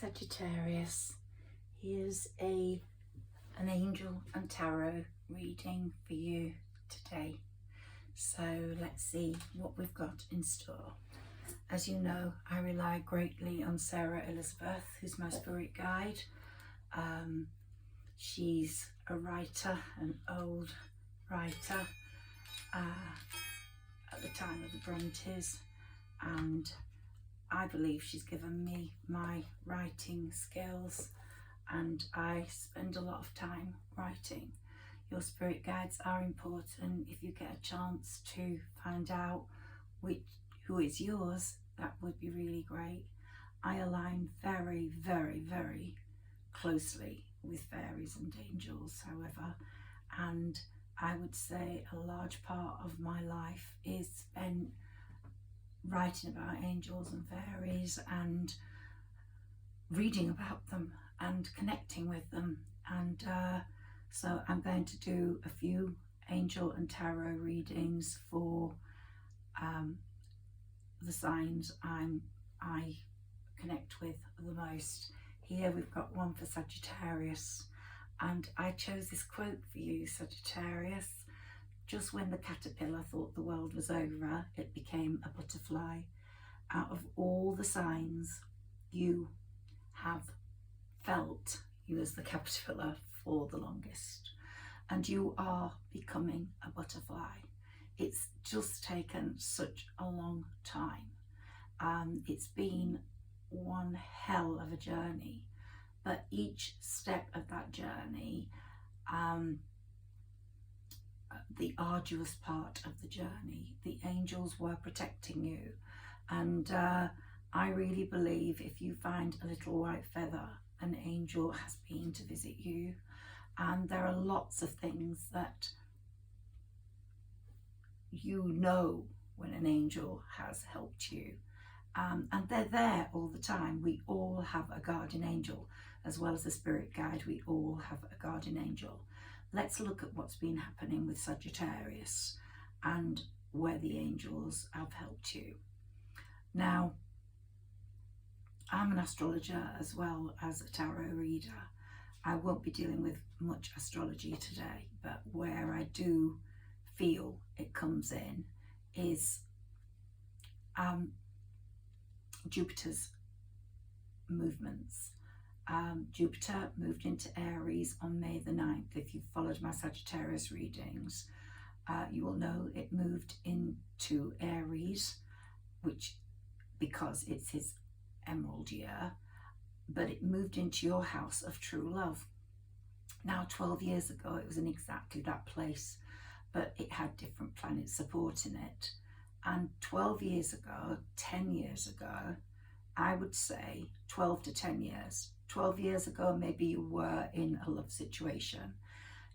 Sagittarius, here's an angel and tarot reading for you today. So let's see what we've got in store. As you know, I rely greatly on Sarah Elizabeth, who's my spirit guide. She's a writer, an old writer at the time of the Brontes, and I believe she's given me my writing skills, and I spend a lot of time writing. Your spirit guides are important. If you get a chance to find out who is yours, that would be really great. I align very, very, very closely with fairies and angels, however, and I would say a large part of my life is spent writing about angels and fairies and reading about them and connecting with them. And so I'm going to do a few angel and tarot readings for the signs I connect with the most. Here we've got one for Sagittarius, and I chose this quote for you, Sagittarius. Just when the caterpillar thought the world was over, it became a butterfly. Out of all the signs, you have felt you as the caterpillar for the longest, and you are becoming a butterfly. It's just taken such a long time. It's been one hell of a journey, but each step of that journey, the arduous part of the journey, the angels were protecting you. And I really believe if you find a little white feather, an angel has been to visit you. And there are lots of things that you know when an angel has helped you. And they're there all the time. We all have a guardian angel, as well as a spirit guide. We all have a guardian angel. Let's look at what's been happening with Sagittarius and where the angels have helped you. Now, I'm an astrologer as well as a tarot reader. I won't be dealing with much astrology today, but where I do feel it comes in is Jupiter's movements. Jupiter moved into Aries on May the 9th. If you've followed my Sagittarius readings, you will know it moved into Aries, which because it's his emerald year, but it moved into your house of true love. Now, 12 years ago, it was in exactly that place, but it had different planets supporting it. And 12 years ago, 10 years ago, I would say 12 to 10 years. 12 years ago, maybe you were in a love situation.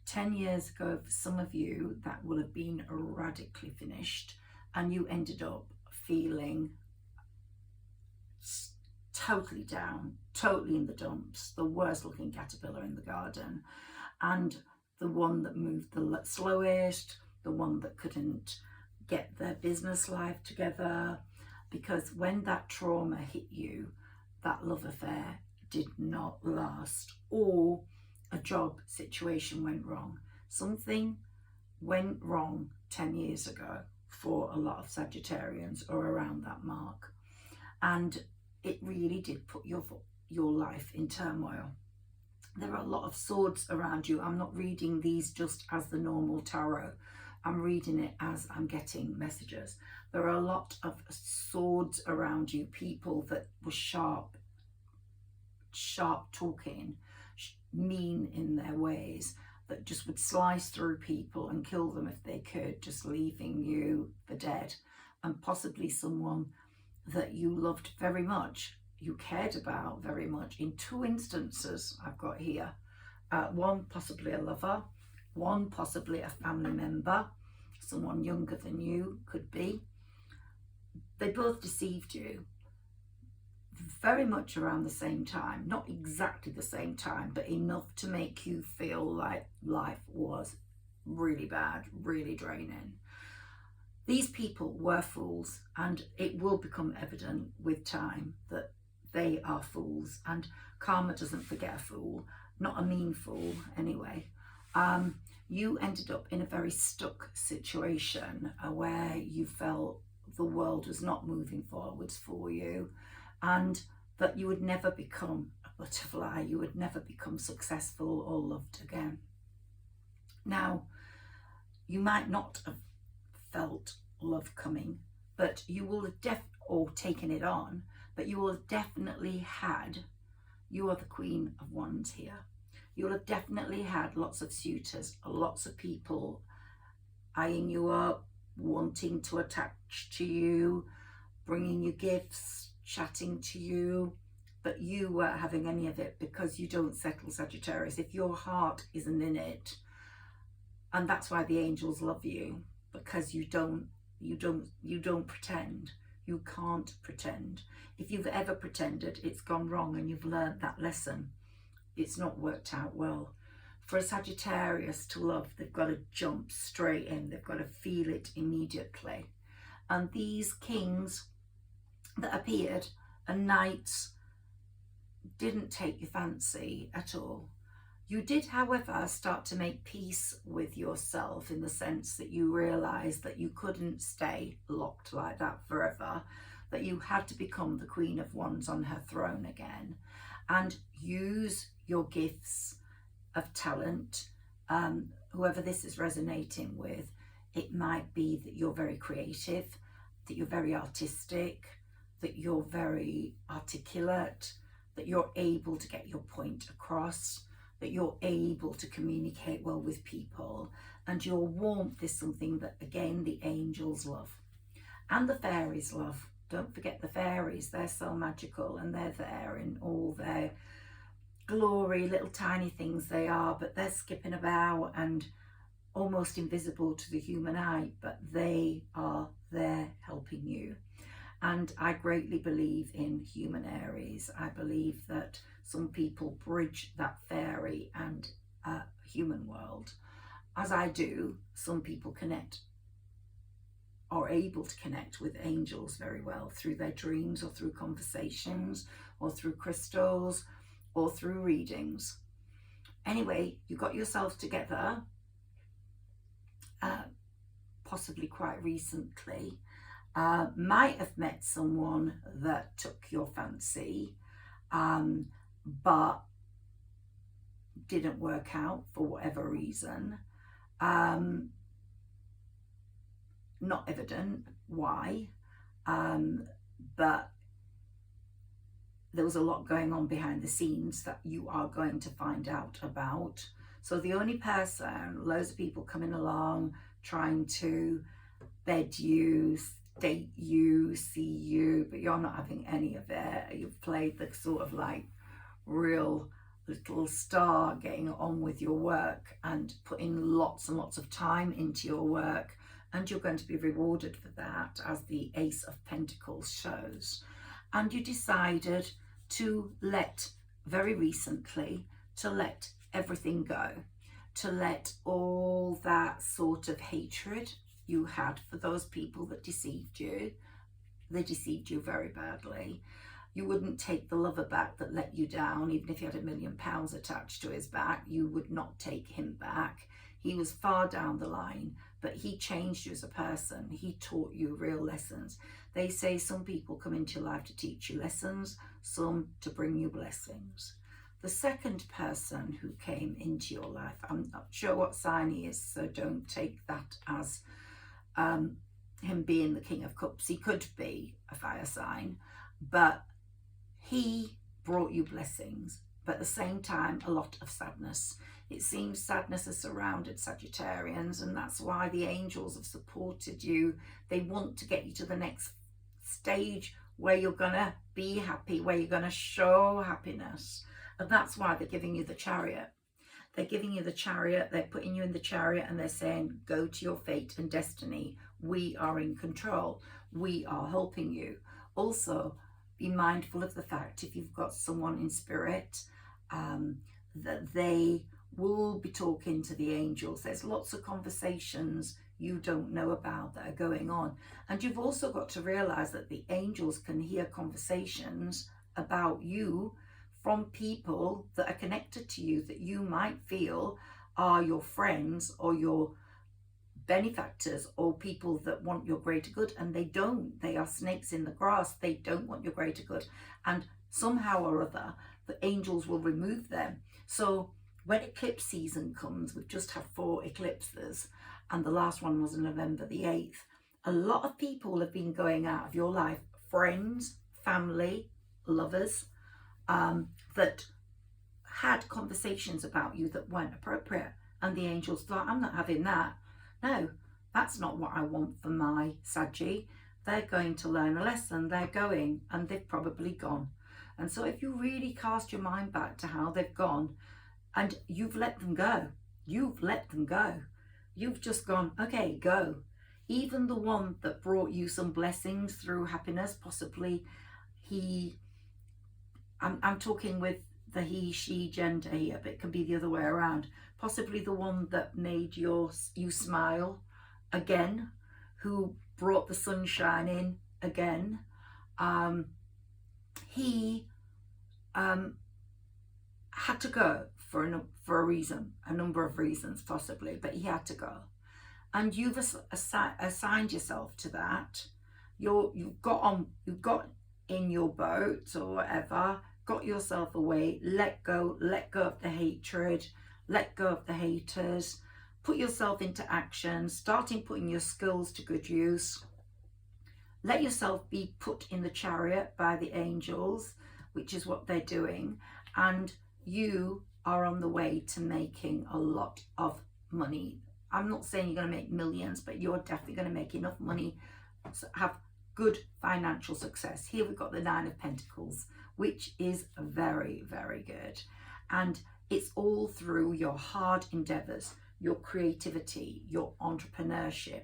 10 years ago, for some of you, that will have been radically finished, and you ended up feeling totally down, totally in the dumps, the worst looking caterpillar in the garden, and the one that moved the slowest, the one that couldn't get their business life together, because when that trauma hit you, that love affair did not last, or a job situation went wrong. Something went wrong 10 years ago for a lot of Sagittarians, or around that mark, and it really did put your life in turmoil. There are a lot of swords around you. I'm not reading these just as the normal tarot. I'm reading it as I'm getting messages. There are a lot of swords around you, people that were sharp talking, mean in their ways, that just would slice through people and kill them if they could, just leaving you for dead. And possibly someone that you loved very much, you cared about very much. In two instances I've got here, one possibly a lover, one possibly a family member, someone younger than you could be. They both deceived you very much around the same time, not exactly the same time, but enough to make you feel like life was really bad, really draining. These people were fools, and it will become evident with time that they are fools, and karma doesn't forget a fool, not a mean fool anyway. You ended up in a very stuck situation where you felt the world was not moving forwards for you, and that you would never become a butterfly, you would never become successful or loved again. Now, you might not have felt love coming, but you will have or taken it on, but you will have definitely had, you are the Queen of Wands here, you'll have definitely had lots of suitors, lots of people eyeing you up, wanting to attach to you, bringing you gifts, chatting to you, but you weren't having any of it because you don't settle, Sagittarius. If your heart isn't in it, and that's why the angels love you, because you don't pretend. You can't pretend. If you've ever pretended, it's gone wrong and you've learned that lesson. It's not worked out well. For a Sagittarius to love, they've got to jump straight in. They've got to feel it immediately. And these kings that appeared and knights didn't take your fancy at all. You did, however, start to make peace with yourself in the sense that you realised that you couldn't stay locked like that forever, that you had to become the Queen of Wands on her throne again and use your gifts of talent. Whoever this is resonating with, it might be that you're very creative, that you're very artistic, that you're very articulate, that you're able to get your point across, that you're able to communicate well with people, and your warmth is something that, again, the angels love. And the fairies love. Don't forget the fairies, they're so magical and they're there in all their glory, little tiny things they are, but they're skipping about and almost invisible to the human eye, but they are there helping you. And I greatly believe in human Aries. I believe that some people bridge that fairy and human world. As I do, some people are able to connect with angels very well through their dreams or through conversations or through crystals or through readings. Anyway, you got yourself together, possibly quite recently. Might have met someone that took your fancy, but didn't work out for whatever reason. Not evident why, but there was a lot going on behind the scenes that you are going to find out about. So the only person, loads of people coming along, trying to bed you, date you, see you, but you're not having any of it. You've played the sort of like real little star, getting on with your work and putting lots and lots of time into your work, and you're going to be rewarded for that, as the Ace of Pentacles shows. And you decided to very recently, to let everything go, to let all that sort of hatred you had for those people that deceived you. They deceived you very badly. You wouldn't take the lover back that let you down, even if you had £1 million attached to his back. You would not take him back. He was far down the line, but he changed you as a person. He taught you real lessons. They say some people come into your life to teach you lessons, some to bring you blessings. The second person who came into your life, I'm not sure what sign he is, so don't take that as him being the King of Cups. He could be a fire sign, but he brought you blessings, but at the same time a lot of sadness. It seems sadness has surrounded Sagittarians, and that's why the angels have supported you. They want to get you to the next stage where you're gonna be happy, where you're gonna show happiness, and that's why they're giving you the Chariot. They're giving you the Chariot, they're putting you in the Chariot, and they're saying, go to your fate and destiny. We are in control. We are helping you. Also, be mindful of the fact, if you've got someone in spirit, that they will be talking to the angels. There's lots of conversations you don't know about that are going on. And you've also got to realize that the angels can hear conversations about you from people that are connected to you that you might feel are your friends or your benefactors or people that want your greater good, and they don't. They are snakes in the grass. They don't want your greater good, and somehow or other the angels will remove them. So when eclipse season comes, we've just had 4 eclipses, and the last one was on November the 8th. A lot of people have been going out of your life, friends, family, lovers, that had conversations about you that weren't appropriate, and the angels thought, I'm not having that. No, that's not what I want for my Saggy. They're going to learn a lesson. They're going, and they've probably gone. And so if you really cast your mind back to how they've gone, and you've let them go, you've let them go. You've just gone, okay, go. Even the one that brought you some blessings through happiness, possibly I'm talking with the he, she gender here, but it can be the other way around. Possibly the one that made you smile again, who brought the sunshine in again. He had to go for a reason, a number of reasons possibly, but he had to go. And you've assigned yourself to that. You've got in your boat or whatever, got yourself away, let go of the hatred, let go of the haters, put yourself into action, starting putting your skills to good use. Let yourself be put in the chariot by the angels, which is what they're doing, and you are on the way to making a lot of money. I'm not saying you're going to make millions, but you're definitely going to make enough money to have good financial success. Here we've got the 9 of Pentacles, which is very, very good. And it's all through your hard endeavors, your creativity, your entrepreneurship,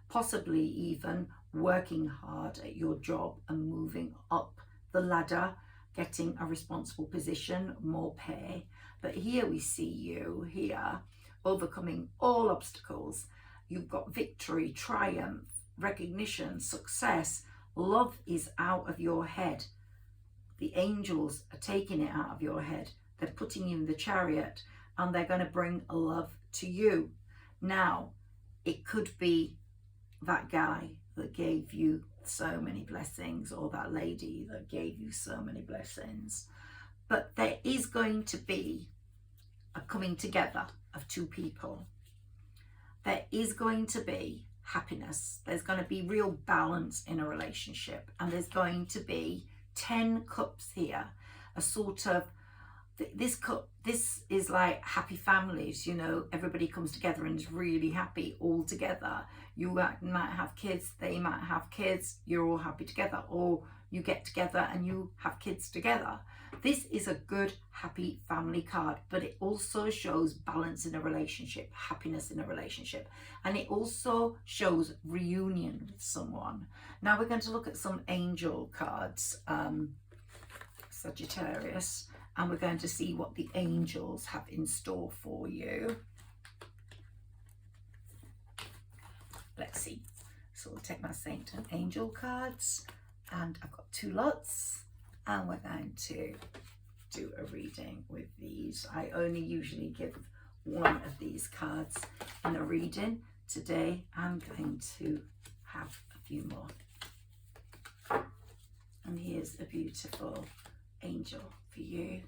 possibly even working hard at your job and moving up the ladder, getting a responsible position, more pay. But here we see you here overcoming all obstacles. You've got victory, triumph, recognition, success. Love is out of your head. The angels are taking it out of your head. They're putting you in the chariot, and they're going to bring love to you. Now, it could be that guy that gave you so many blessings, or that lady that gave you so many blessings. But there is going to be a coming together of 2 people. There is going to be happiness. There's going to be real balance in a relationship, and there's going to be 10 cups here, a sort of this cup. This is like happy families, you know, everybody comes together and is really happy all together. You might have kids, they might have kids, you're all happy together, or you get together and you have kids together. This is a good, happy family card, but it also shows balance in a relationship, happiness in a relationship, and it also shows reunion with someone. Now we're going to look at some angel cards, Sagittarius, and we're going to see what the angels have in store for you. Let's see. So we'll take my Saint and Angel cards, and I've got 2 lots, and we're going to do a reading with these. I only usually give 1 of these cards in a reading. Today I'm going to have a few more. And here's a beautiful angel for you,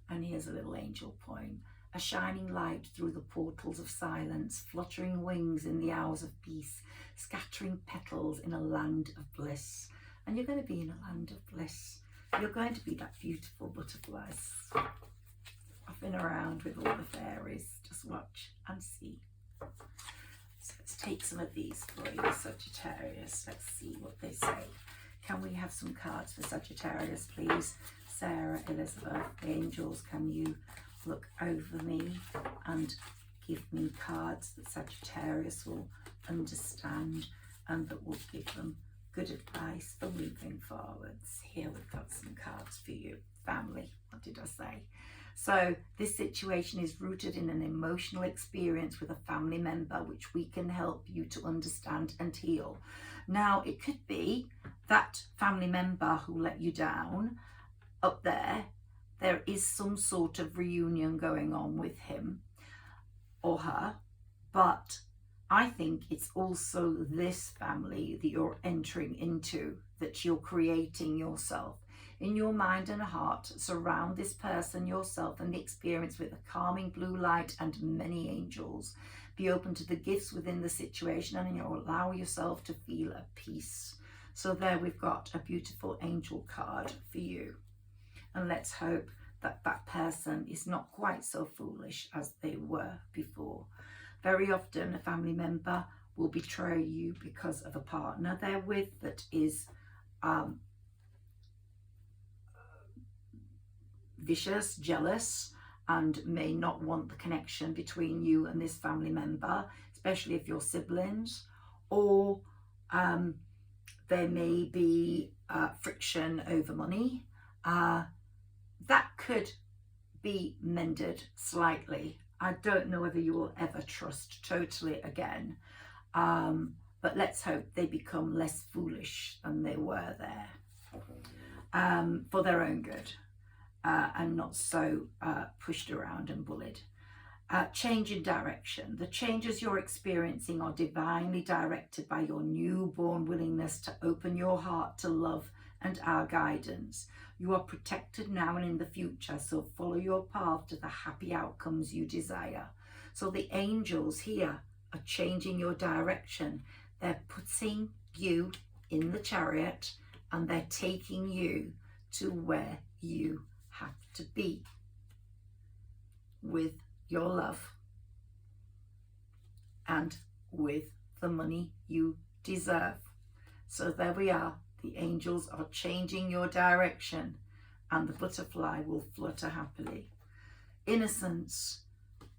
and here's a little angel poem. A shining light through the portals of silence, fluttering wings in the hours of peace, scattering petals in a land of bliss. And you're going to be in a land of bliss. You're going to be that beautiful butterflies hopping around with all the fairies. Just watch and see. So let's take some of these for you, Sagittarius. Let's see what they say. Can we have some cards for Sagittarius, please? Sarah, Elizabeth, the angels, can you look over me and give me cards that Sagittarius will understand and that will give them good advice for moving forwards. Here we've got some cards for you. Family, what did I say? So this situation is rooted in an emotional experience with a family member, which we can help you to understand and heal. Now, it could be that family member who let you down up there, there is some sort of reunion going on with him or her, but I think it's also this family that you're entering into, that you're creating yourself. In your mind and heart, surround this person, yourself, and the experience with a calming blue light and many angels. Be open to the gifts within the situation, and you'll allow yourself to feel at peace. So there we've got a beautiful angel card for you. And let's hope that that person is not quite so foolish as they were before. Very often a family member will betray you because of a partner they're with that is vicious, jealous, and may not want the connection between you and this family member, especially if you're siblings, or there may be friction over money. That could be mended slightly. I don't know whether you will ever trust totally again, but let's hope they become less foolish than they were there, for their own good, and not so pushed around and bullied. Change in direction. The changes you're experiencing are divinely directed by your newborn willingness to open your heart to love and our guidance. You are protected now and in the future, so follow your path to the happy outcomes you desire. So the angels here are changing your direction. They're putting you in the chariot and they're taking you to where you have to be with your love and with the money you deserve. So there we are. The angels are changing your direction and the butterfly will flutter happily. Innocence.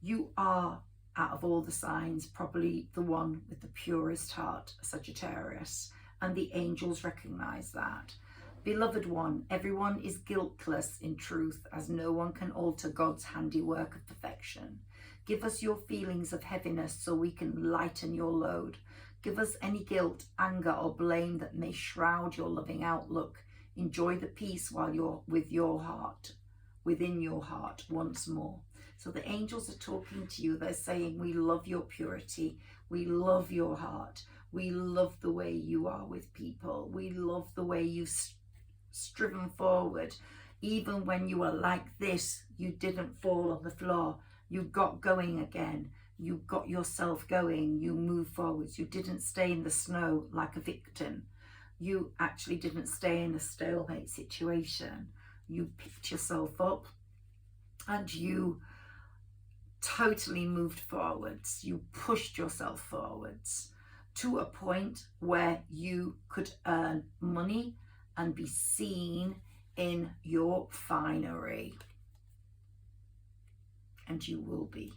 You are, out of all the signs, probably the one with the purest heart, Sagittarius, and the angels recognize that. Beloved one, everyone is guiltless in truth, as no one can alter God's handiwork of perfection. Give us your feelings of heaviness so we can lighten your load. Give us any guilt, anger, or blame that may shroud your loving outlook. Enjoy the peace while you're with your heart, within your heart once more. So the angels are talking to you. They're saying, we love your purity. We love your heart. We love the way you are with people. We love the way you've striven forward. Even when you were like this, you didn't fall on the floor. You got going again. You got yourself going, you moved forwards. You didn't stay in the snow like a victim. You actually didn't stay in a stalemate situation. You picked yourself up and you totally moved forwards. You pushed yourself forwards to a point where you could earn money and be seen in your finery. And you will be.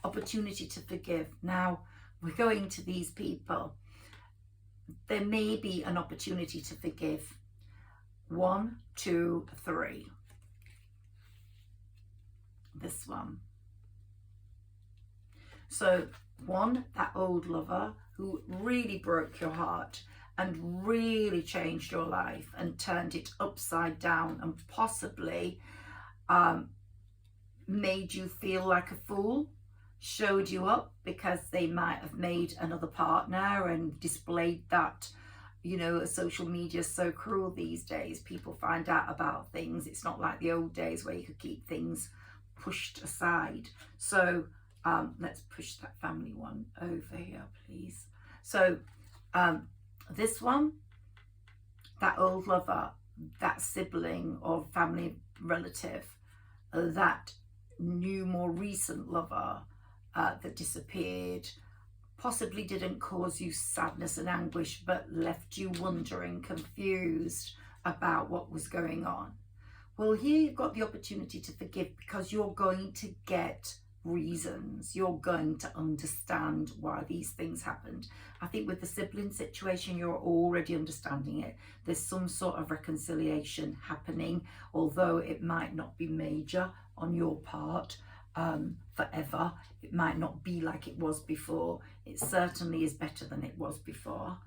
Opportunity to forgive. Now we're going to these people. There may be an opportunity to forgive. 1, 2, 3. This one. So 1, that old lover who really broke your heart and really changed your life and turned it upside down and possibly made you feel like a fool. Showed you up because they might have made another partner and displayed that. You know, social media is so cruel these days. People find out about things. It's not like the old days where you could keep things pushed aside. So let's push that family one over here, please. So this one, that old lover, that sibling or family relative, that new, more recent lover, that disappeared, possibly didn't cause you sadness and anguish, but left you wondering, confused about what was going on. Well, here you've got the opportunity to forgive because you're going to get reasons. You're going to understand why these things happened. I think with the sibling situation, you're already understanding it. There's some sort of reconciliation happening, although it might not be major on your part. Forever. It might not be like it was before. It certainly is better than it was before,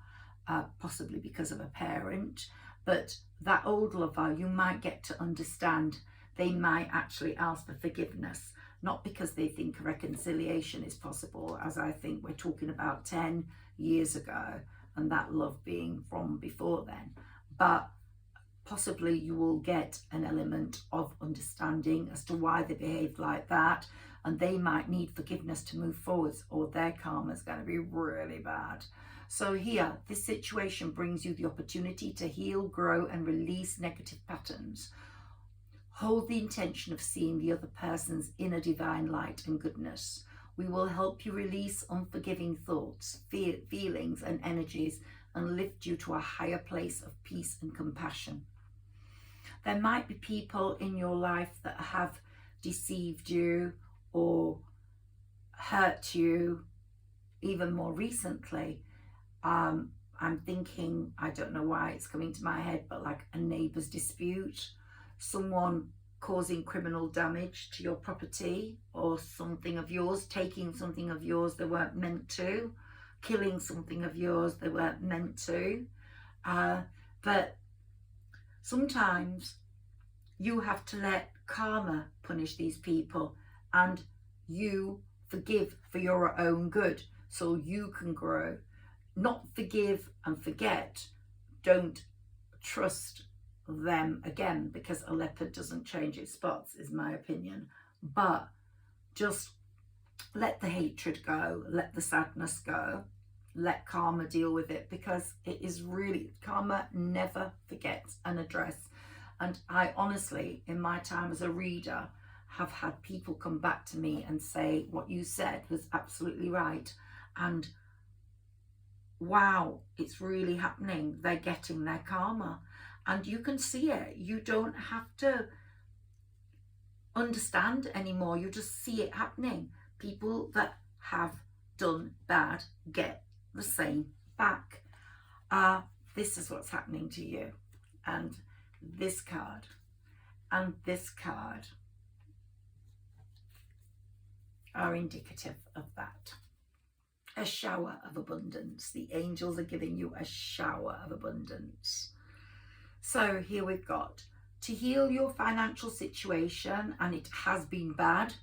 possibly because of a parent. But that old lover, you might get to understand, they might actually ask for forgiveness, not because they think a reconciliation is possible, as I think we're talking about 10 years ago, and that love being from before then, but possibly you will get an element of understanding as to why they behaved like that, and they might need forgiveness to move forwards, or their karma is going to be really bad. So here, this situation brings you the opportunity to heal, grow, and release negative patterns. Hold the intention of seeing the other person's inner divine light and goodness. We will help you release unforgiving thoughts, feelings, and energies, and lift you to a higher place of peace and compassion. There might be people in your life that have deceived you or hurt you, even more recently. I'm thinking, I don't know why it's coming to my head, but like a neighbour's dispute, someone causing criminal damage to your property or something of yours, taking something of yours they weren't meant to, killing something of yours they weren't meant to. But sometimes you have to let karma punish these people, and you forgive for your own good so you can grow. Not forgive and forget. Don't trust them again, because a leopard doesn't change its spots, is my opinion. But just let the hatred go, let the sadness go, let karma deal with it, because it is really, karma never forgets an address. And I honestly, in my time as a reader, have had people come back to me and say what you said was absolutely right, and wow, it's really happening. They're getting their karma, and you can see it. You don't have to understand anymore. You just see it happening. People that have done bad get the same back. This is what's happening to you, and this card and this card are indicative of that. A shower of abundance. The angels are giving you a shower of abundance. So here we've got to heal your financial situation, and it has been bad.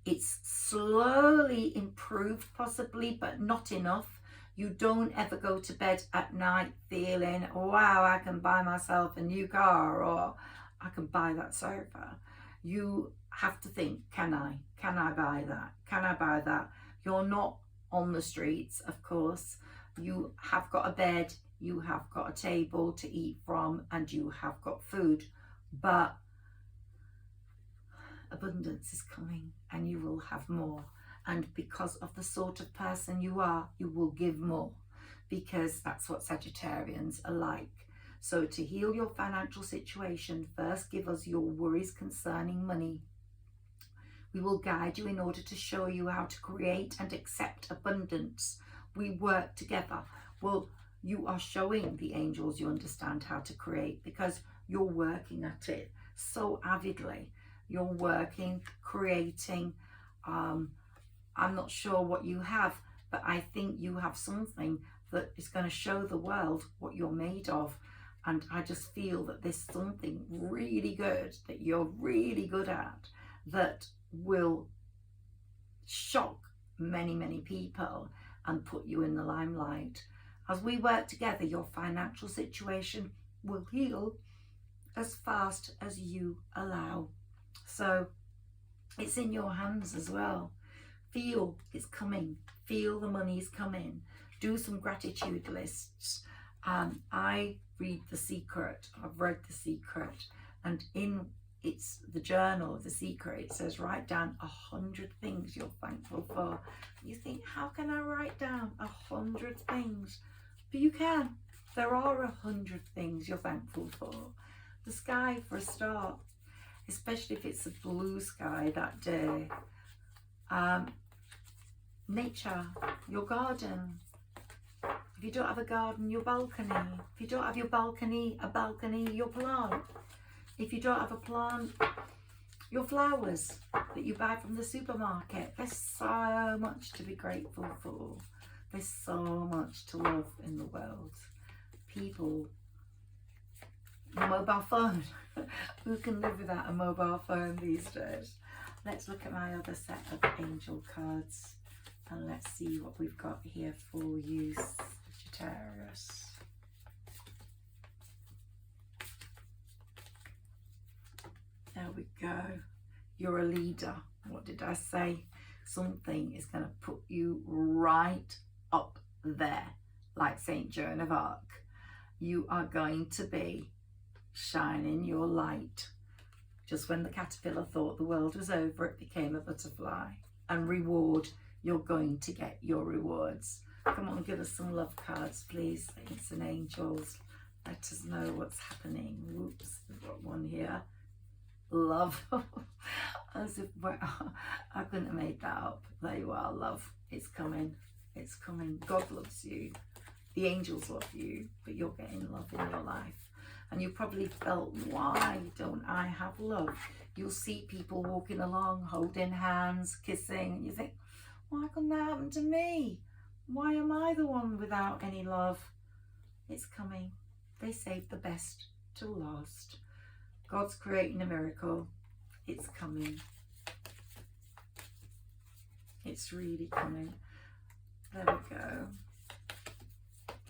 It's slowly improved possibly, but not enough. You don't ever go to bed at night feeling, wow, I can buy myself a new car, or I can buy that sofa. You have to think, can I buy that? Can I buy that? You're not on the streets, of course. You have got a bed, you have got a table to eat from, and you have got food, but abundance is coming, and you will have more. And because of the sort of person you are, you will give more, because that's what Sagittarians are like. So to heal your financial situation, first give us your worries concerning money. We will guide you in order to show you how to create and accept abundance. We work together. Well, you are showing the angels you understand how to create, because you're working at it so avidly. You're working, creating. I'm not sure what you have, but I think you have something that is going to show the world what you're made of. And I just feel that there's something really good that you're really good at that will shock many, many people and put you in the limelight. As we work together, your financial situation will heal as fast as you allow. So it's in your hands as well. Feel it's coming. Feel the money is coming. Do some gratitude lists. I read The Secret. I've read The Secret, and in it's the journal of The Secret, it says write down 100 things you're thankful for. You think, how can I write down 100 things? But you can. There are 100 things you're thankful for. The sky, for a start, especially if it's a blue sky that day. Nature, your garden. If you don't have a garden, your balcony. If you don't have your balcony, a balcony, your plant. If you don't have a plant, your flowers that you buy from the supermarket. There's so much to be grateful for. There's so much to love in the world. People a mobile phone. Who can live without a mobile phone these days? Let's look at my other set of angel cards and let's see what we've got here for you, Sagittarius. There we go. You're a leader. What did I say? Something is going to put you right up there, like Saint Joan of Arc. You are going to be shining your light. Just when the caterpillar thought the world was over, it became a butterfly. And reward, you're going to get your rewards. Come on, give us some love cards, please. Saints and angels, let us know what's happening. Whoops, we've got one here. Love. As if I couldn't have made that up. There you are, love. It's coming. It's coming. God loves you. The angels love you, but you're getting love in your life. And you probably felt, why don't I have love? You'll see people walking along, holding hands, kissing, and you think, why couldn't that happen to me? Why am I the one without any love? It's coming. They saved the best till last. God's creating a miracle. It's coming. It's really coming. There we go.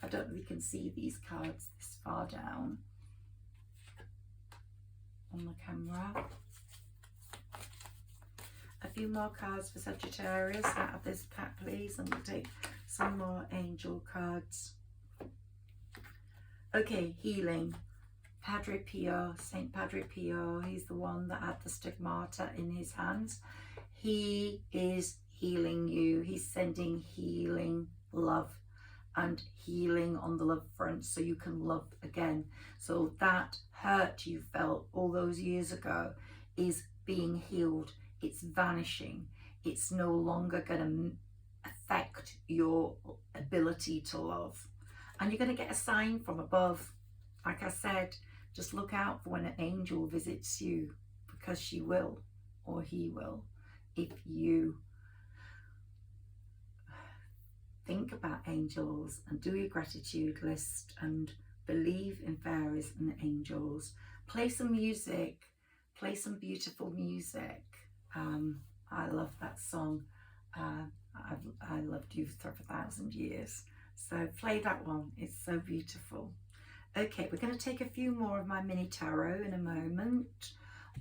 I don't know if you can see these cards this far down on the camera. A few more cards for Sagittarius out of this pack, please, and we'll take some more angel cards. Okay, healing. Padre Pio, Saint Padre Pio, he's the one that had the stigmata in his hands. He is healing you. He's sending healing love and healing on the love front so you can love again. So that hurt you felt all those years ago is being healed. It's vanishing. It's no longer going to affect your ability to love. And you're going to get a sign from above. Like I said, just look out for when an angel visits you, because she will, or he will, if you think about angels and do your gratitude list and believe in fairies and angels. Play some music, play some beautiful music. I love that song. I loved you for 1,000 years. So play that one, it's so beautiful. Okay, we're going to take a few more of my mini tarot in a moment,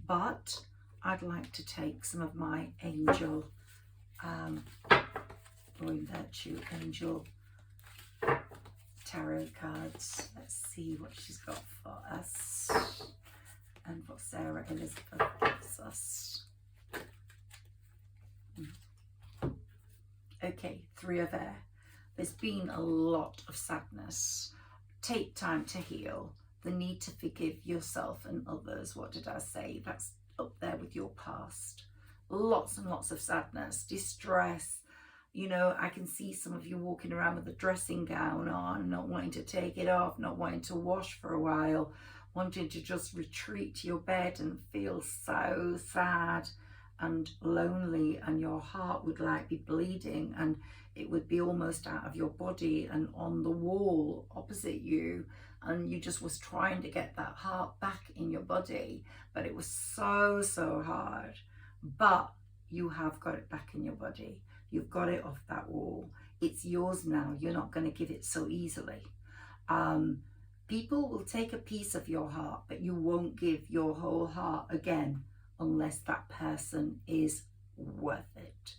but I'd like to take some of my angel, Growing Virtue Angel tarot cards. Let's see what she's got for us and what Sarah Elizabeth gives us. Okay, 3 of Air. There's been a lot of sadness. Take time to heal. The need to forgive yourself and others. What did I say? That's up there with your past. Lots and lots of sadness, distress. You know, I can see some of you walking around with a dressing gown on, not wanting to take it off, not wanting to wash for a while, wanting to just retreat to your bed and feel so sad and lonely, and your heart would like be bleeding and it would be almost out of your body and on the wall opposite you, and you just was trying to get that heart back in your body, but it was so hard. But you have got it back in your body. You've got it off that wall. It's yours now. You're not going to give it so easily. People will take a piece of your heart, but you won't give your whole heart again unless that person is worth it.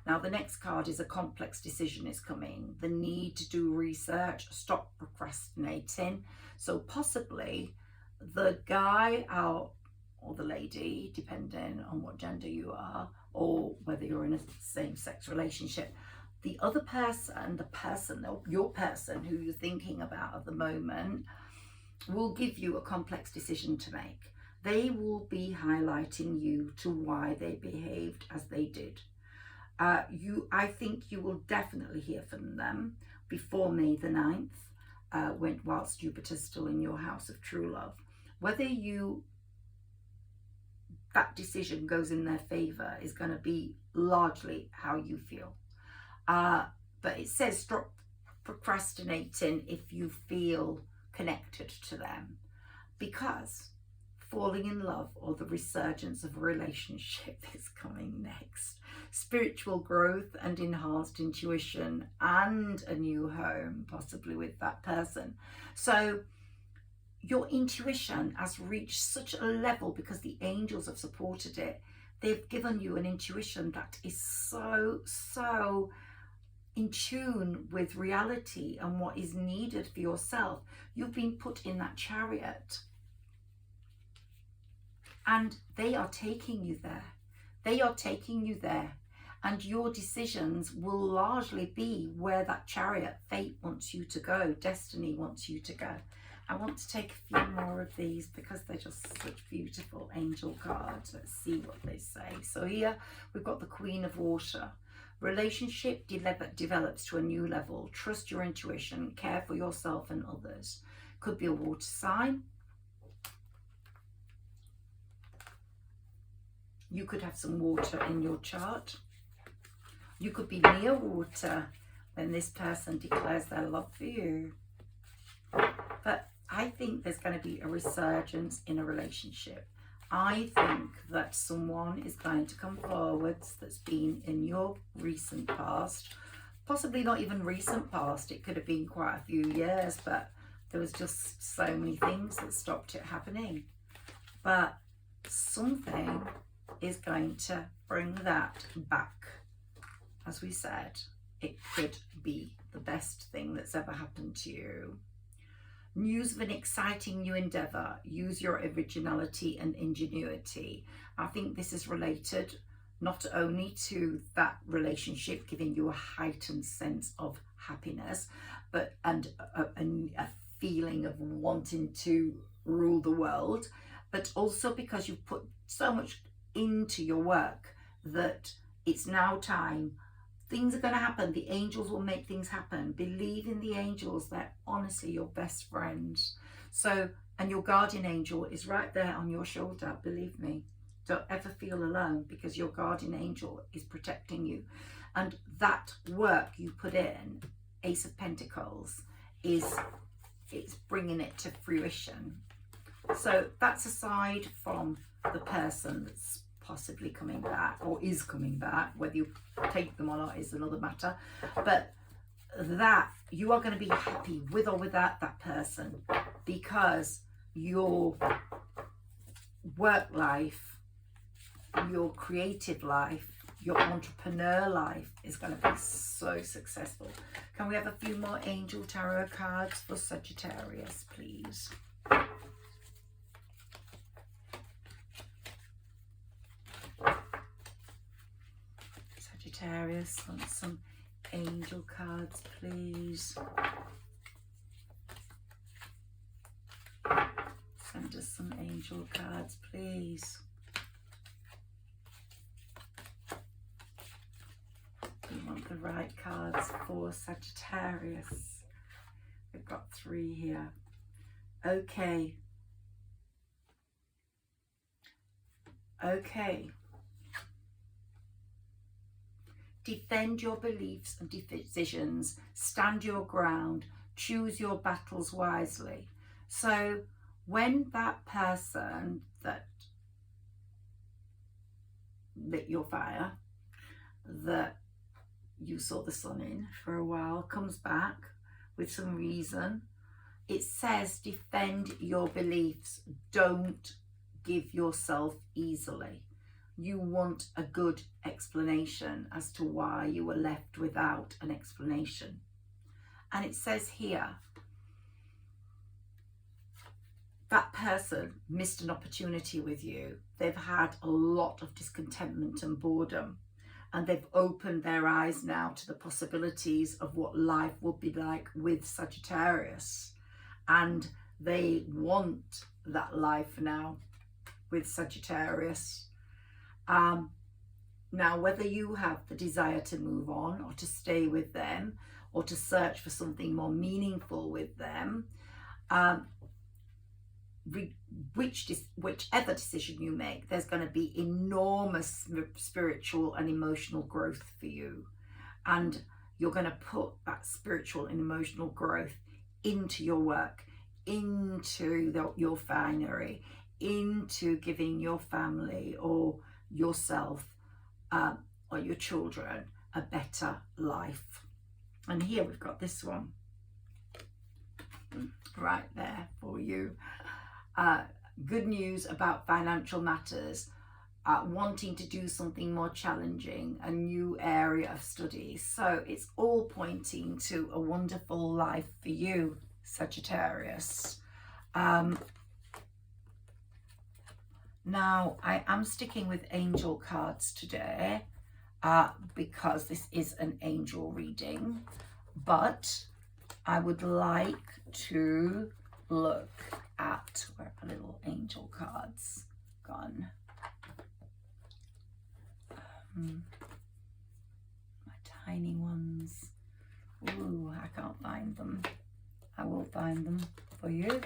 Now, the next card is a complex decision is coming. The need to do research, stop procrastinating. So possibly the guy out or the lady, depending on what gender you are, or whether you're in a same-sex relationship, the other person, your person who you're thinking about at the moment, will give you a complex decision to make. They will be highlighting you to why they behaved as they did. I think you will definitely hear from them before May the 9th, whilst Jupiter's still in your house of true love. Whether that decision goes in their favor is going to be largely how you feel. But it says stop procrastinating if you feel connected to them. because falling in love or the resurgence of a relationship is coming next. Spiritual growth and enhanced intuition and a new home, possibly with that person. So your intuition has reached such a level because the angels have supported it. They've given you an intuition that is so in tune with reality and what is needed for yourself. You've been put in that chariot and they are taking you there. They are taking you there, and your decisions will largely be where that chariot, fate, wants you to go, destiny wants you to go. I want to take a few more of these because they're just such beautiful angel cards. Let's see what they say. So here we've got the Queen of Water. Relationship develops to a new level. Trust your intuition. Care for yourself and others. Could be a water sign. You could have some water in your chart. You could be near water when this person declares their love for you. But I think there's going to be a resurgence in a relationship. I think that someone is going to come forwards that's been in your recent past, possibly not even recent past. It could have been quite a few years, but there was just so many things that stopped it happening. But something is going to bring that back. As we said, it could be the best thing that's ever happened to you. News of an exciting new endeavour. Use your originality and ingenuity. I think this is related not only to that relationship giving you a heightened sense of happiness, but and a feeling of wanting to rule the world, but also because you've put so much into your work that it's now time. Things are going to happen. The angels will make things happen. Believe in the angels. They're honestly your best friends. So, and your guardian angel is right there on your shoulder. Believe me. Don't ever feel alone because your guardian angel is protecting you. And that work you put in, Ace of Pentacles, it's bringing it to fruition. So that's aside from the person that's possibly coming back or is coming back. Whether you take them or not is another matter, but that you are going to be happy with or without that person, because your work life, your creative life, your entrepreneur life is going to be so successful. Can we have a few more angel tarot cards for Sagittarius, please? Sagittarius, want some angel cards, please. Send us some angel cards, please. We want the right cards for Sagittarius. We've got 3 here. Okay. Okay. Defend your beliefs and decisions. Stand your ground. Choose your battles wisely. So when that person that lit your fire, that you saw the sun in for a while, comes back with some reason, it says defend your beliefs. Don't give yourself easily. You want a good explanation as to why you were left without an explanation. And it says here, that person missed an opportunity with you. They've had a lot of discontentment and boredom, and they've opened their eyes now to the possibilities of what life would be like with Sagittarius. And they want that life now with Sagittarius. Now, whether you have the desire to move on or to stay with them or to search for something more meaningful with them, whichever decision you make, there's going to be enormous spiritual and emotional growth for you. And you're going to put that spiritual and emotional growth into your work, into your finery, into giving your family or yourself or your children a better life. And here we've got this one right there for you. Good news about financial matters, wanting to do something more challenging, a new area of study. So it's all pointing to a wonderful life for you, Sagittarius. Now, I am sticking with angel cards today because this is an angel reading, but I would like to look at, where are my little angel cards gone? My tiny ones. Ooh, I can't find them. I will find them for you.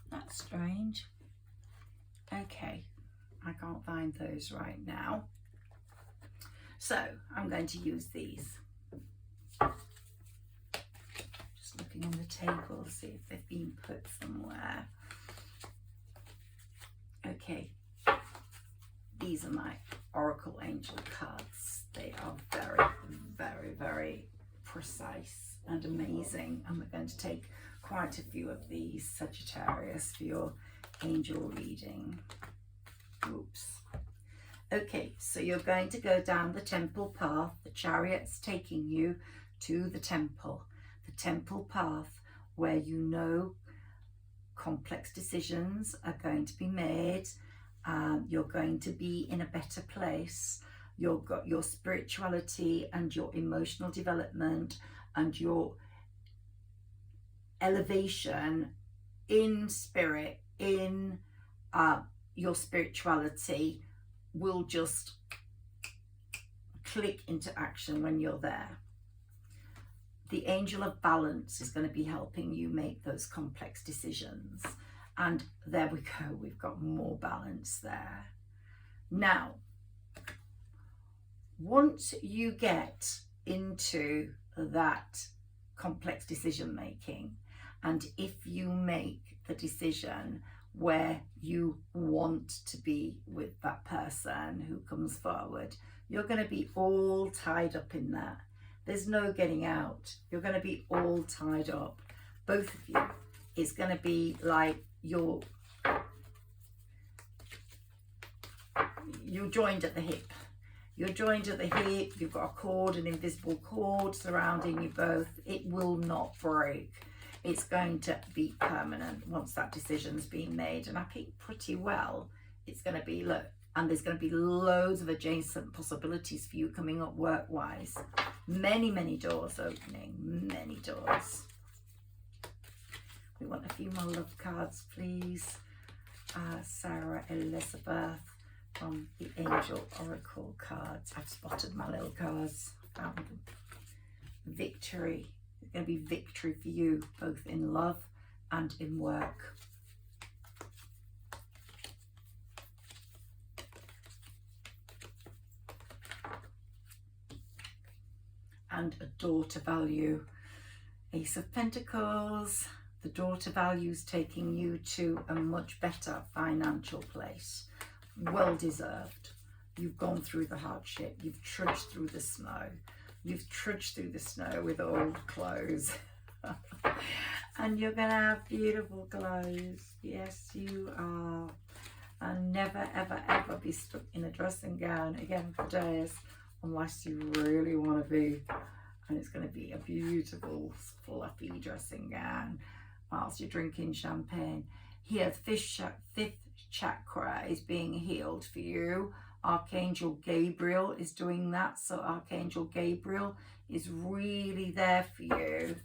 That's strange. Okay, I can't find those right now. So I'm going to use these. Just looking on the table, see if they've been put somewhere. Okay, these are my Oracle Angel cards. They are very, very, very precise and amazing. And we're going to take quite a few of these, Sagittarius, for your angel reading. Oops. Okay, so you're going to go down the temple path. The chariot's taking you to the temple path, where you know complex decisions are going to be made. You're going to be in a better place. You've got your spirituality and your emotional development and your elevation in spirit, in your spirituality will just click into action when you're there. The angel of balance is going to be helping you make those complex decisions. And there we go, we've got more balance there. Now, once you get into that complex decision making, and if you make the decision where you want to be with that person who comes forward, you're going to be all tied up in that. There's no getting out. You're going to be all tied up, both of you. It's going to be like you're joined at the hip. You're joined at the hip. You've got a cord, an invisible cord surrounding you both. It will not break. It's going to be permanent once that decision's been made. And I think pretty well it's going to be, look, and there's going to be loads of adjacent possibilities for you coming up work-wise. Many, many doors opening, many doors. We want a few more love cards, please. Sarah Elizabeth from the Angel Oracle cards. I've spotted my little cards, found them. Victory. It's going to be victory for you, both in love and in work. And a door to value. Ace of Pentacles. The door to value is taking you to a much better financial place. Well deserved. You've gone through the hardship. You've trudged through the snow. You've trudged through the snow with old clothes. And you're going to have beautiful clothes. Yes, you are. And never, ever, ever be stuck in a dressing gown again for days, unless you really want to be. And it's going to be a beautiful, fluffy dressing gown whilst you're drinking champagne. Here, the fifth chakra is being healed for you. Archangel Gabriel is doing that. So Archangel Gabriel is really there for you.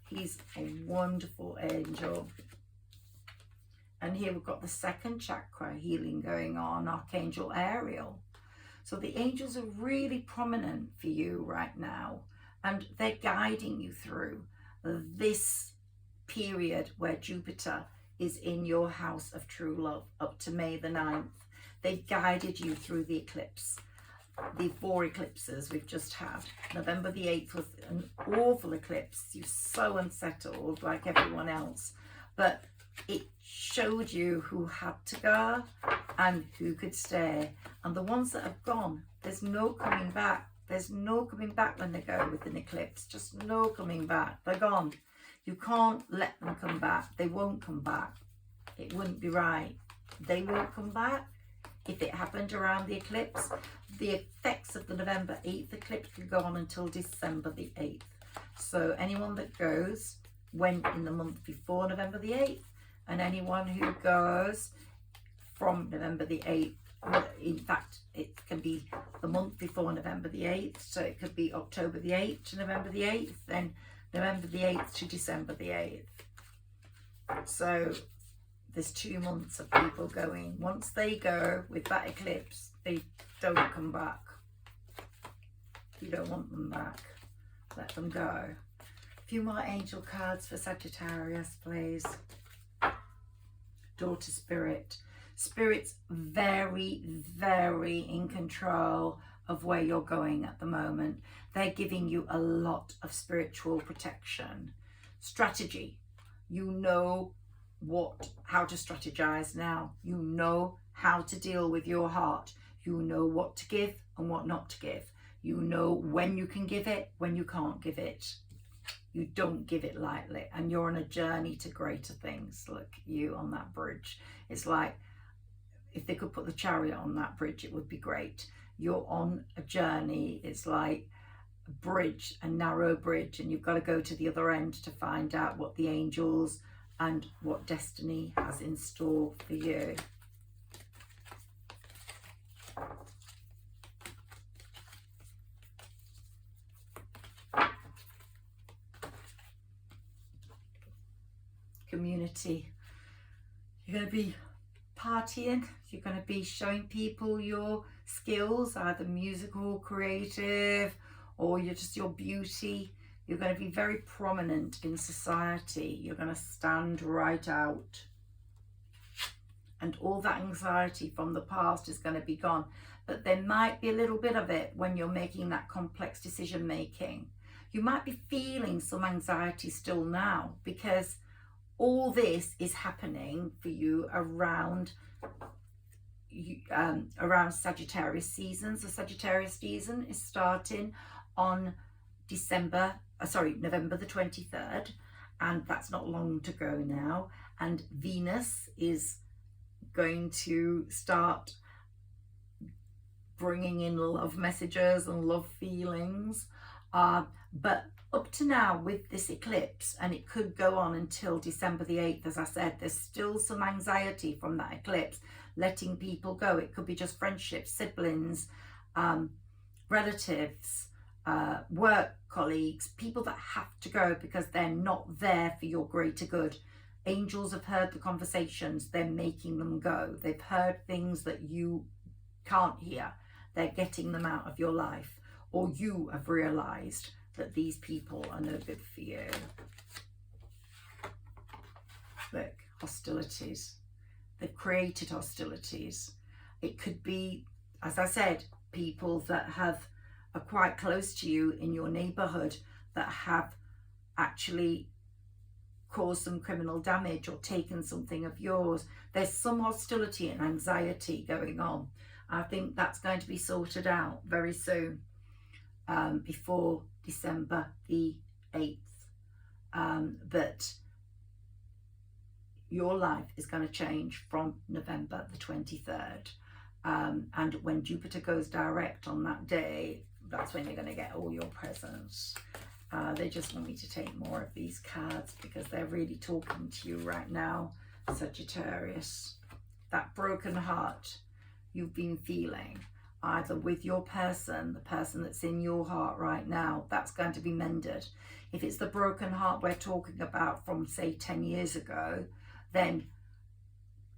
He's a wonderful angel. And here we've got the second chakra healing going on, Archangel Ariel. So the angels are really prominent for you right now. And they're guiding you through this period where Jupiter is in your house of true love up to May the 9th. They've guided you through the eclipse. The 4 eclipses we've just had. November the 8th was an awful eclipse. You're so unsettled like everyone else. But it showed you who had to go and who could stay. And the ones that have gone, there's no coming back. There's no coming back when they go with an eclipse. Just no coming back. They're gone. You can't let them come back. They won't come back. It wouldn't be right. They won't come back. If it happened around the eclipse, the effects of the November 8th eclipse can go on until December the 8th. So anyone that goes went in the month before November the 8th, and anyone who goes from November the 8th, in fact, it can be the month before November the 8th, so it could be October the 8th to November the 8th, then November the 8th to December the 8th. So there's 2 months of people going. Once they go with that eclipse, they don't come back. You don't want them back. Let them go. A few more angel cards for Sagittarius, please. Daughter Spirit. Spirit's very, very in control of where you're going at the moment. They're giving you a lot of spiritual protection. Strategy. You know how to strategize now. You know how to deal with your heart. You know what to give and what not to give. You know when you can give it, when you can't give it. You don't give it lightly, and you're on a journey to greater things. Look, you on that bridge. It's like if they could put the chariot on that bridge, it would be great. You're on a journey. It's like a bridge, a narrow bridge, and you've got to go to the other end to find out what the angels and what destiny has in store for you. Community. You're going to be partying. You're going to be showing people your skills, either musical, creative, or you're just your beauty. You're going to be very prominent in society. You're going to stand right out. And all that anxiety from the past is going to be gone. But there might be a little bit of it when you're making that complex decision making. You might be feeling some anxiety still now, because all this is happening for you around Sagittarius season. So Sagittarius season is starting on November the 23rd, and that's not long to go now. And Venus is going to start bringing in love messages and love feelings, but up to now with this eclipse, and it could go on until December the 8th, as I said, there's still some anxiety from that eclipse, letting people go. It could be just friendships, siblings, relatives, work colleagues, people that have to go because they're not there for your greater good. Angels have heard the conversations, they're making them go. They've heard things that you can't hear. They're getting them out of your life, or you have realized that these people are no good for you. Look, hostilities. They've created hostilities. It could be, as I said, people that are quite close to you in your neighborhood that have actually caused some criminal damage or taken something of yours. There's some hostility and anxiety going on. I think that's going to be sorted out very soon, before December the 8th. But your life is going to change from November the 23rd. And when Jupiter goes direct on that day, that's when you're going to get all your presents. They just want me to take more of these cards because they're really talking to you right now, Sagittarius. That broken heart you've been feeling, either with your person, the person that's in your heart right now, that's going to be mended. If it's the broken heart we're talking about from, say, 10 years ago, then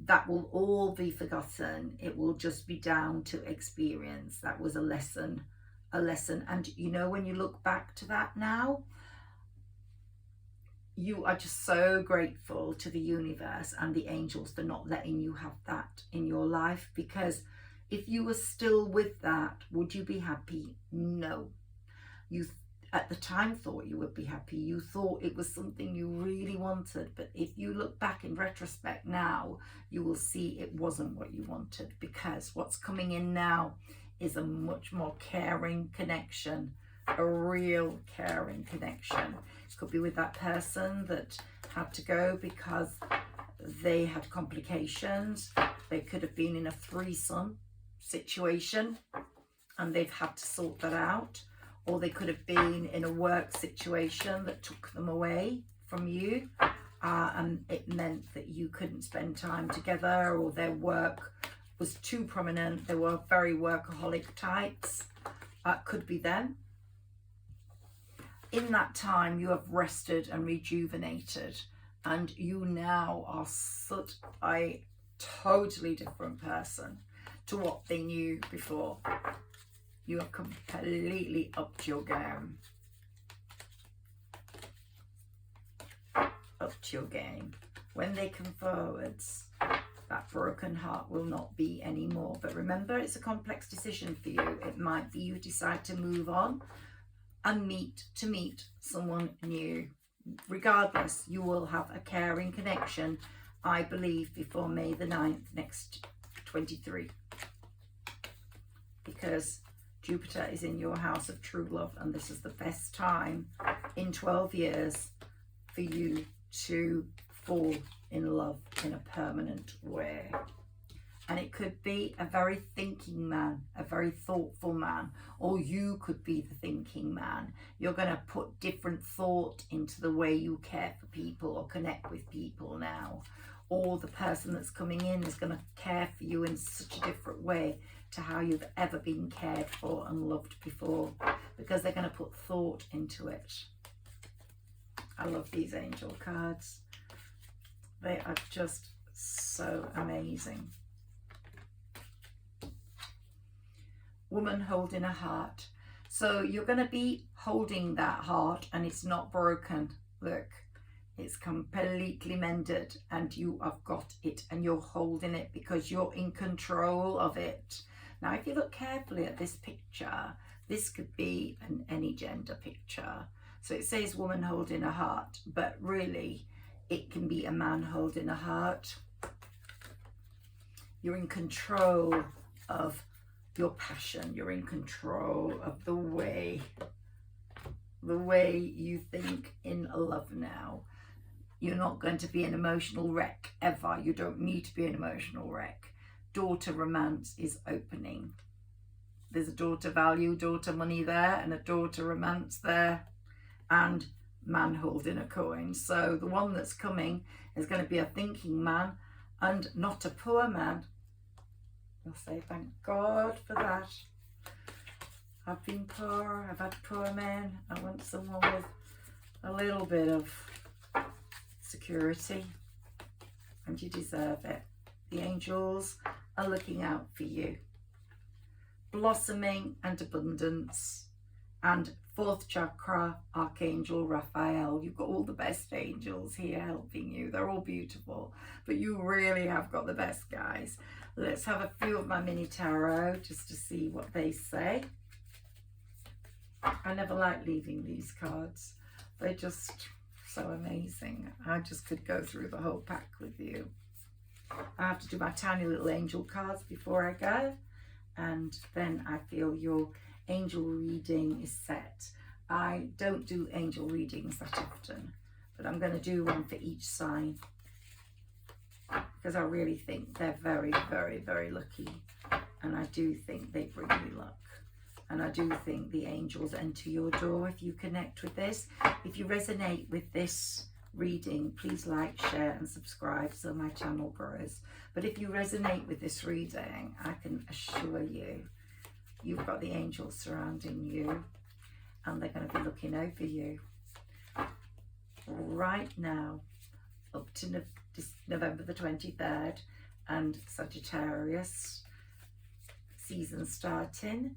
that will all be forgotten. It will just be down to experience. That was a lesson. And you know, when you look back to that now, you are just so grateful to the universe and the angels for not letting you have that in your life, because if you were still with that, would you be happy? No. You at the time thought you would be happy. You thought it was something you really wanted, but if you look back in retrospect now, you will see it wasn't what you wanted, because what's coming in now is a much more caring connection, a real caring connection. It could be with that person that had to go because they had complications. They could have been in a threesome situation and they've had to sort that out, or they could have been in a work situation that took them away from you, and it meant that you couldn't spend time together, or their work was too prominent. They were very workaholic types. Could be them. In that time, you have rested and rejuvenated, and you now are such a totally different person to what they knew before. You have completely upped your game. Upped your game. When they come forwards, that broken heart will not be anymore. But remember, it's a complex decision for you. It might be you decide to move on and meet someone new. Regardless, you will have a caring connection, I believe, before May the 9th, next 23. Because Jupiter is in your house of true love, and this is the best time in 12 years for you to fall in love in a permanent way. And it could be a very thinking man, a very thoughtful man, or you could be the thinking man. You're going to put different thought into the way you care for people or connect with people now. Or the person that's coming in is going to care for you in such a different way to how you've ever been cared for and loved before, because they're going to put thought into it. I love these angel cards. They are just so amazing. Woman holding a heart. So you're going to be holding that heart and it's not broken. Look, it's completely mended and you have got it and you're holding it because you're in control of it. Now, if you look carefully at this picture, this could be an any gender picture. So it says woman holding a heart, but really it can be a man holding a heart. You're in control of your passion. You're in control of the way you think in love now. You're not going to be an emotional wreck ever. You don't need to be an emotional wreck. Daughter romance is opening. There's a daughter value, daughter money there, and a daughter romance there, and man holding a coin. So the one that's coming is going to be a thinking man and not a poor man. I'll say thank God for that. I've been poor, I've had poor men. I want someone with a little bit of security, and you deserve it. The angels are looking out for you. Blossoming and abundance. And 4th chakra, Archangel Raphael. You've got all the best angels here helping you. They're all beautiful, but you really have got the best guys. Let's have a few of my mini tarot just to see what they say. I never like leaving these cards. They're just so amazing. I just could go through the whole pack with you. I have to do my tiny little angel cards before I go, and then I feel your angel reading is set. I don't do angel readings that often, but I'm going to do one for each sign because I really think they're very, very, very lucky, and I do think they bring you luck. And I do think the angels enter your door if you connect with this. If you resonate with this reading, please like, share and subscribe so my channel grows. But if you resonate with this reading, I can assure you, you've got the angels surrounding you and they're going to be looking over you right now up to November the 23rd, and Sagittarius season starting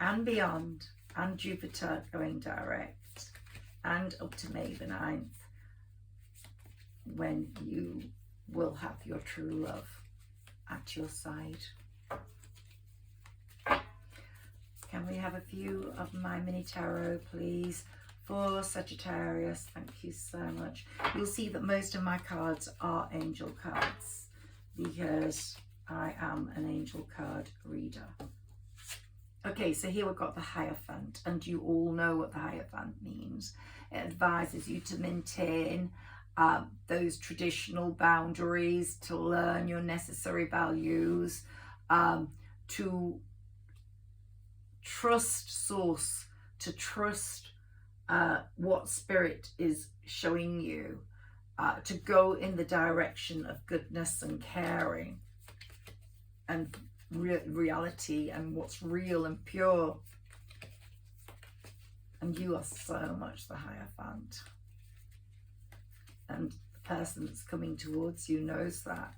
and beyond, and Jupiter going direct, and up to May the 9th. when you will have your true love at your side. Can we have a few of my mini tarot, please, for Sagittarius? Thank you so much. You'll see that most of my cards are angel cards because I am an angel card reader. Okay, so here we've got the Hierophant, and you all know what the Hierophant means. It advises you to maintain those traditional boundaries, to learn your necessary values, to trust source, to trust what spirit is showing you, to go in the direction of goodness and caring and reality and what's real and pure. And you are so much the Hierophant. And the person that's coming towards you knows that.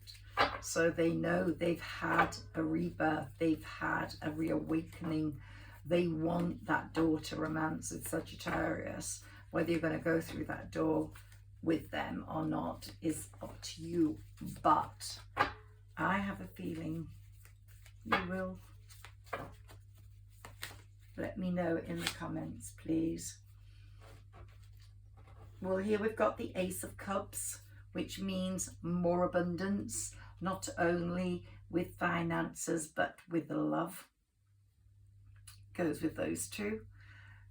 So they know they've had a rebirth, they've had a reawakening. They want that door to romance with Sagittarius. Whether you're going to go through that door with them or not is up to you. But I have a feeling you will. Let me know in the comments, please. Well, here we've got the Ace of Cups, which means more abundance, not only with finances, but with love. Goes with those two.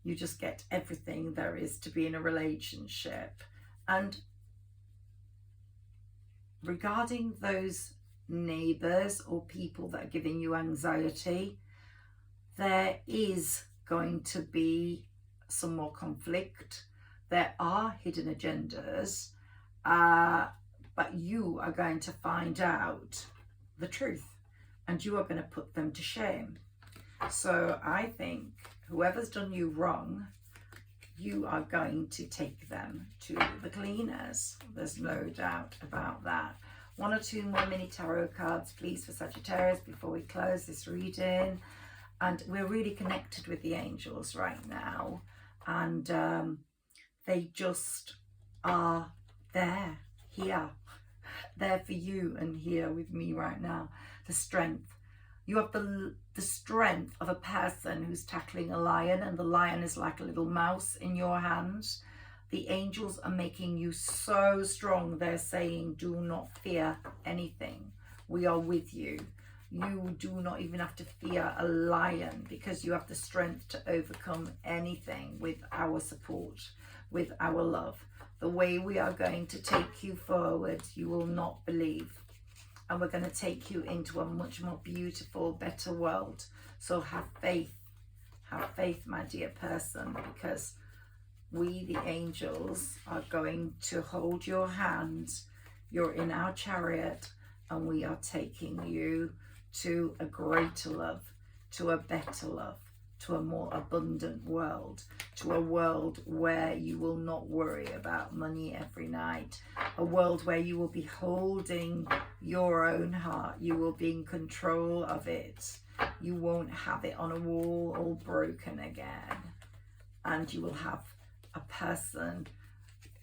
You just get everything there is to be in a relationship. And regarding those neighbors or people that are giving you anxiety, there is going to be some more conflict. There are hidden agendas, but you are going to find out the truth and you are going to put them to shame. So I think whoever's done you wrong, you are going to take them to the cleaners. There's no doubt about that. One or two more mini tarot cards, please, for Sagittarius before we close this reading. And we're really connected with the angels right now. And they just are there, here. There for you and here with me right now. The strength. You have the strength of a person who's tackling a lion, and the lion is like a little mouse in your hands. The angels are making you so strong. They're saying, do not fear anything. We are with you. You do not even have to fear a lion because you have the strength to overcome anything with our support, with our love. The way we are going to take you forward, you will not believe. And we're going to take you into a much more beautiful, better world. So have faith, my dear person, because we, the angels, are going to hold your hands. You're in our chariot, and we are taking you to a greater love, to a better love, to a more abundant world, to a world where you will not worry about money every night, a world where you will be holding your own heart, you will be in control of it, you won't have it on a wall all broken again, and you will have a person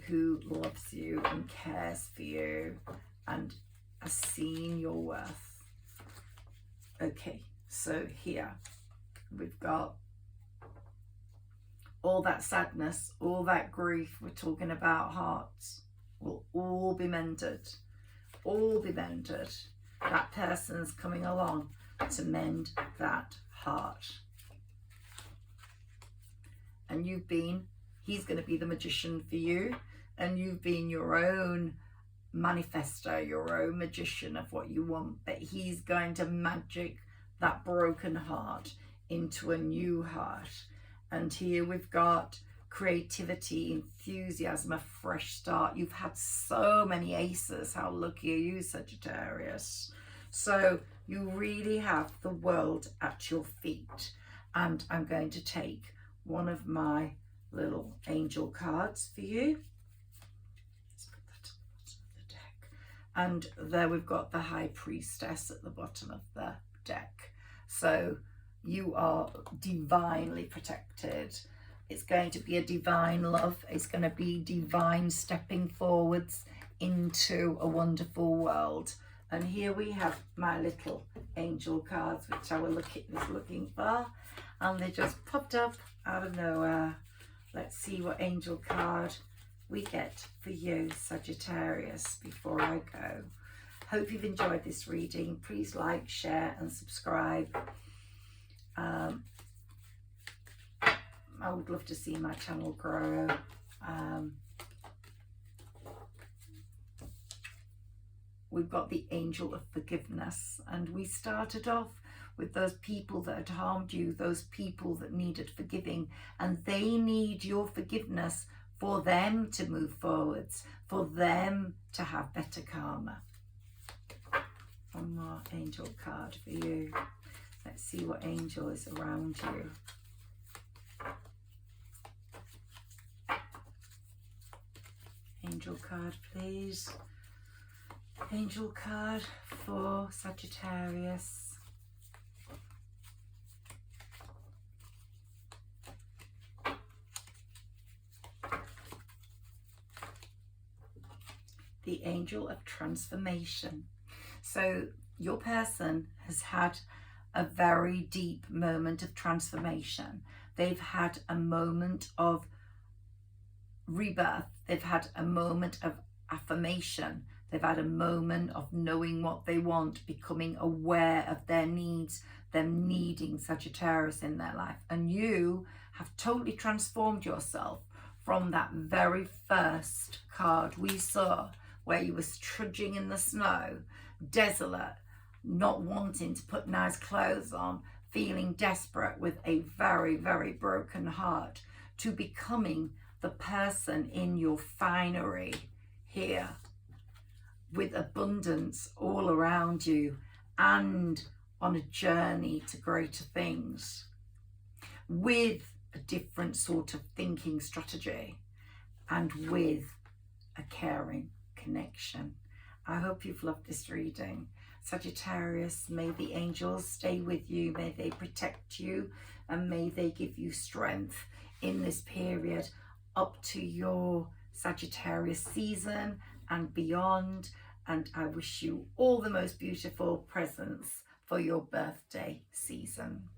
who loves you and cares for you and has seen your worth. Okay, so here we've got all that sadness, all that grief. We're talking about hearts will all be mended, all be mended. That person's coming along to mend that heart. And he's going to be the magician for you, and you've been your own manifestor, your own magician of what you want, but he's going to magic that broken heart into a new heart. And here we've got creativity, enthusiasm, a fresh start. You've had so many aces. How lucky are you, Sagittarius? So you really have the world at your feet. And I'm going to take one of my little angel cards for you. Let's put that at the bottom of the deck. And there we've got the High Priestess at the bottom of the deck. So you are divinely protected. It's going to be a divine love. It's going to be divine stepping forwards into a wonderful world. And here we have my little angel cards, which I was looking for, and they just popped up out of nowhere. Let's see what angel card we get for you, Sagittarius, before I go. Hope you've enjoyed this reading. Please like, share and subscribe. I would love to see my channel grow. We've got the angel of forgiveness, and we started off with those people that had harmed you, those people that needed forgiving, and they need your forgiveness for them to move forwards, for them to have better karma. One more angel card for you. Let's see what angel is around you. Angel card, please. Angel card for Sagittarius. The angel of transformation. So your person has had a very deep moment of transformation. They've had a moment of rebirth. They've had a moment of affirmation. They've had a moment of knowing what they want, becoming aware of their needs, them needing Sagittarius in their life. And you have totally transformed yourself from that very first card we saw, where you was trudging in the snow, desolate, not wanting to put nice clothes on, feeling desperate with a very, very broken heart, to becoming the person in your finery here, with abundance all around you and on a journey to greater things, with a different sort of thinking strategy and with a caring connection. I hope you've loved this reading. Sagittarius, may the angels stay with you, may they protect you, and may they give you strength in this period up to your Sagittarius season and beyond. And I wish you all the most beautiful presents for your birthday season.